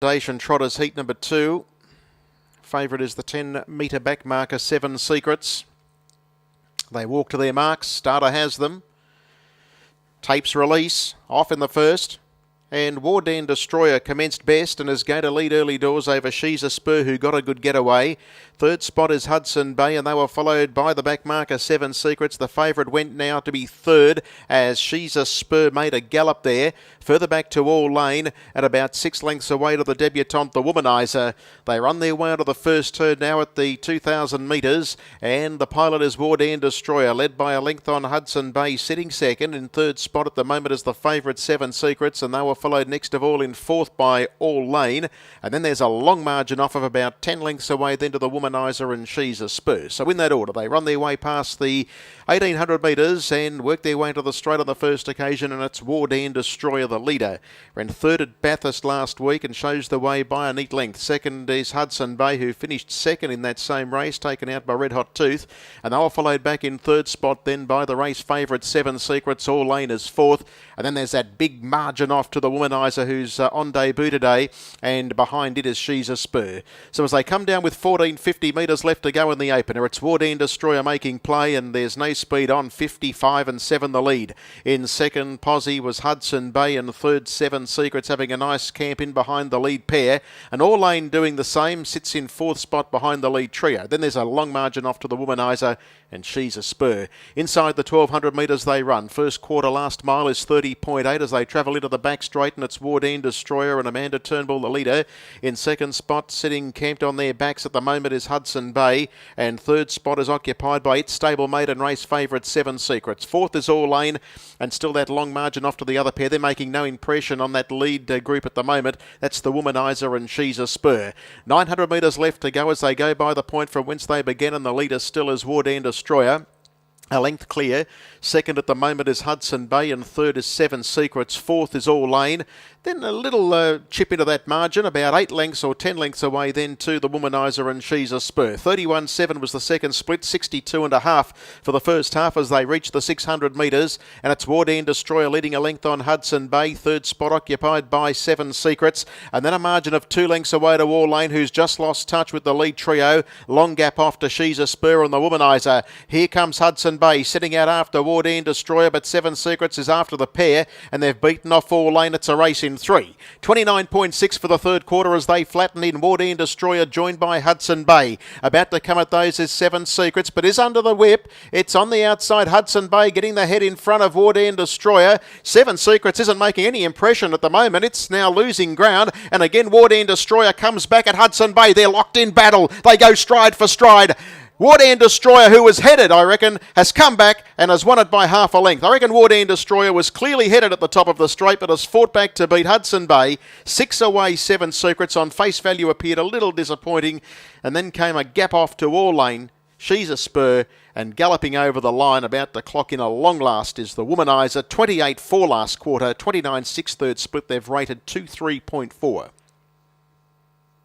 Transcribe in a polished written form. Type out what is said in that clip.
Trotters heat number 2. Favourite is the 10 metre back marker, 7 Secrets. They walk to their marks. Starter has them. Tapes release. Off in the first. And Wardan Destroyer commenced best and is going to lead early doors over She's a Spur, who got a good getaway. Third spot is Hudson Bay, and they were followed by the back marker, 7 Secrets. The favourite went now to be third as She's a Spur made a gallop there. Further back to All Lane at about 6 lengths away to the debutante, the Womanizer. They're on their way to the first turn now at the 2,000 metres, and the pilot is Wardan Destroyer, led by a length on Hudson Bay, sitting second. In third spot at the moment is the favourite, 7 Secrets, and they were followed next of all in fourth by All Lane. And then there's a long margin off of about 10 lengths away then to the Womanizer and She's a Spur. So in that order, they run their way past the 1,800 metres and work their way into the straight on the first occasion, and it's Wardan Destroyer, the leader. Ran third at Bathurst last week and shows the way by a neat length. Second is Hudson Bay, who finished second in that same race, taken out by Red Hot Tooth. And they were followed back in third spot then by the race favourite, 7 Secrets. All Lane is fourth. And then there's that big margin off to the Womanizer, who's on debut today, and behind it is She's a Spur. So as they come down with 1,450 metres left to go in the opener, it's Wardan Destroyer making play, and there's no speed on. 55 and 7 the lead. In second posse was Hudson Bay, and third, 7 Secrets, having a nice camp in behind the lead pair. And All Lane doing the same, sits in fourth spot behind the lead trio. Then there's a long margin off to the Womanizer and She's a Spur. Inside the 1,200 metres they run. First quarter last mile is 30.8 as they travel into the back straight, and it's Wardan Destroyer and Amanda Turnbull the leader. In second spot, sitting camped on their backs at the moment, is Hudson Bay, and third spot is occupied by its stablemate and race favourite, 7 Secrets. Fourth is All Lane, and still that long margin off to the other pair. They're making no impression on that lead group at the moment. That's the Womanizer and She's a Spur. 900 metres left to go as they go by the point from whence they began, and the leader still is Wardan Destroyer, a length clear. Second at the moment is Hudson Bay, and third is 7 Secrets. Fourth is All Lane. Then a little chip into that margin, about 8 lengths or 10 lengths away then to the Womanizer and She's a Spur. 31.7 was the second split, 62.5 for the first half as they reach the 600 metres. And it's Wardan Destroyer leading a length on Hudson Bay. Third spot occupied by 7 Secrets. And then a margin of 2 lengths away to All Lane, who's just lost touch with the lead trio. Long gap off to She's a Spur and the Womanizer. Here comes Hudson Bay sitting out after Wardan Destroyer, but 7 Secrets is after the pair, and they've beaten off All Lane. It's a race in 3. 29.6 for the third quarter as they flatten in. Wardan Destroyer joined by Hudson Bay. About to come at those is 7 Secrets, but is under the whip. It's on the outside. Hudson Bay getting the head in front of Wardan Destroyer. 7 Secrets isn't making any impression at the moment. It's now losing ground, and again Wardan Destroyer comes back at Hudson Bay. They're locked in battle. They go stride for stride. Wardan Destroyer, who was headed, I reckon, has come back and has won it by half a length. I reckon Wardan Destroyer was clearly headed at the top of the straight, but has fought back to beat Hudson Bay. 6 away, 7 Secrets. On face value appeared a little disappointing, and then came a gap off to All Lane, She's a Spur, and galloping over the line, about to clock in a long last, is the Womanizer. 28.4 last quarter, 29.6 third split. They've rated 2.3.4.